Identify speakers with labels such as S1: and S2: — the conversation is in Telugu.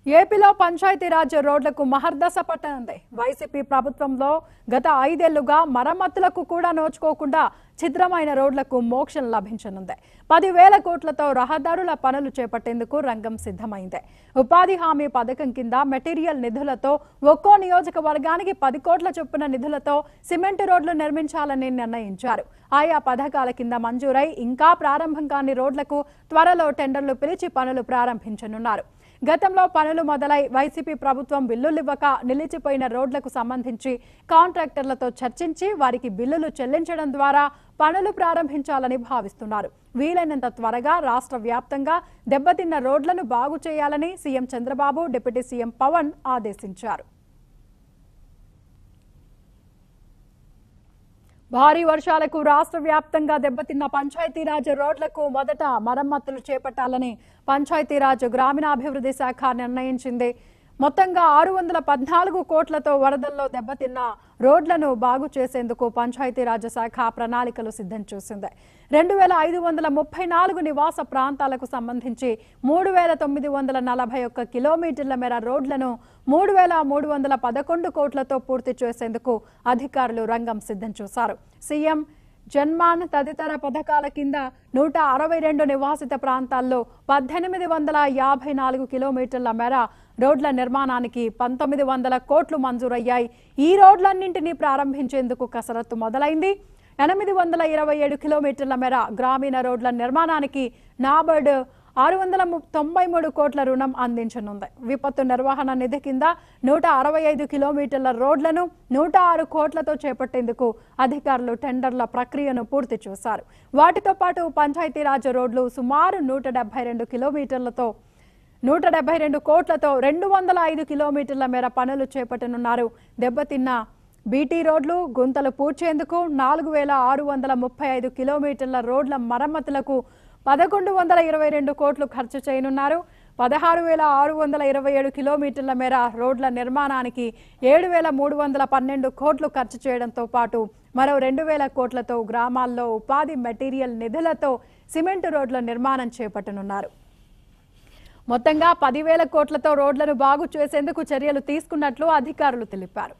S1: ఏపీలో పంచాయతీరాజ్ రోడ్లకు మహర్దశ పట్టనుంది. వైసీపీ ప్రభుత్వంలో గత 5 ఏళ్లుగా మరమ్మతులకు కూడా నోచుకోకుండా ఛిద్రమైన రోడ్లకు మోక్షం లభించనుంది. 10,000 కోట్లతో రహదారుల పనులు చేపట్టేందుకు రంగం సిద్ధమైంది. ఉపాధి హామీ పథకం కింద మెటీరియల్ నిధులతో ఒక్కో నియోజకవర్గానికి 10 కోట్ల చొప్పున నిధులతో సిమెంట్ రోడ్లు నిర్మించాలని నిర్ణయించారు. ఆయా పథకాల కింద మంజూరై ఇంకా ప్రారంభం కాని రోడ్లకు త్వరలో టెండర్లు పిలిచి పనులు ప్రారంభించనున్నారు. గతంలో పనులు మొదలై వైసీపీ ప్రభుత్వం బిల్లులివ్వక నిలిచిపోయిన రోడ్లకు సంబంధించి కాంట్రాక్టర్లతో చర్చించి వారికి బిల్లులు చెల్లించడం ద్వారా పనులు ప్రారంభించాలని భావిస్తున్నారు. వీలైనంత త్వరగా రాష్ట్ర వ్యాప్తంగా దెబ్బతిన్న రోడ్లను బాగు చేయాలని CM Chandrababu, deputy CM Pawan ఆదేశించారు. భారీ వర్షాలకు రాష్ట్ర వ్యాప్తంగా దెబ్బతిన్న పంచాయతీరాజ్ రోడ్లకు మొదట మరమ్మతులు చేపట్టాలని పంచాయతీరాజ్ గ్రామీణాభివృద్ధి శాఖ నిర్ణయించింది. మొత్తంగా 614 కోట్లతో వరదల్లో దెబ్బతిన్న రోడ్లను బాగు చేసేందుకు పంచాయతీరాజ్ శాఖ ప్రణాళికలు సిద్ధం చేసింది. 2534 నివాస ప్రాంతాలకు సంబంధించి 3941 కిలోమీటర్ల మేర రోడ్లను 3311 కోట్లతో పూర్తి చేసేందుకు అధికారులు రంగం సిద్ధం చేశారు. సీఎం జన్మాన్ తదితర పథకాల కింద 162 నివాసిత ప్రాంతాల్లో 1854 కిలోమీటర్ల మేర రోడ్ల నిర్మాణానికి 1900 కోట్లు మంజూరయ్యాయి. ఈ రోడ్లన్నింటినీ ప్రారంభించేందుకు కసరత్తు మొదలైంది. 827 కిలోమీటర్ల మేర గ్రామీణ రోడ్ల నిర్మాణానికి నాబార్డ్ 693 కోట్ల రుణం అందించనుంది. విపత్తు నిర్వహణ నిధి కింద 165 కిలోమీటర్ల రోడ్లను 106 కోట్లతో చేపట్టేందుకు అధికారులు టెండర్ల ప్రక్రియను పూర్తి చేశారు. వాటితో పాటు పంచాయతీరాజ్ రోడ్లు సుమారు 172 కిలోమీటర్లతో 172 కోట్లతో 205 కిలోమీటర్ల మేర పనులు చేపట్టనున్నారు. దెబ్బతిన్న బీటీ రోడ్లు గుంతలు పూడ్చేందుకు 4635 కిలోమీటర్ల రోడ్ల మరమ్మతులకు 1122 కోట్లు ఖర్చు చేయనున్నారు. 16627 కిలోమీటర్ల మేర రోడ్ల నిర్మాణానికి 7312 కోట్లు ఖర్చు చేయడంతో పాటు మరో 2000 కోట్లతో గ్రామాల్లో ఉపాధి మెటీరియల్ నిధులతో సిమెంట్ రోడ్ల నిర్మాణం చేపట్టనున్నారు. మొత్తంగా 10,000 కోట్లతో రోడ్లను బాగు చేసేందుకు చర్యలు తీసుకున్నట్లు అధికారులు తెలిపారు.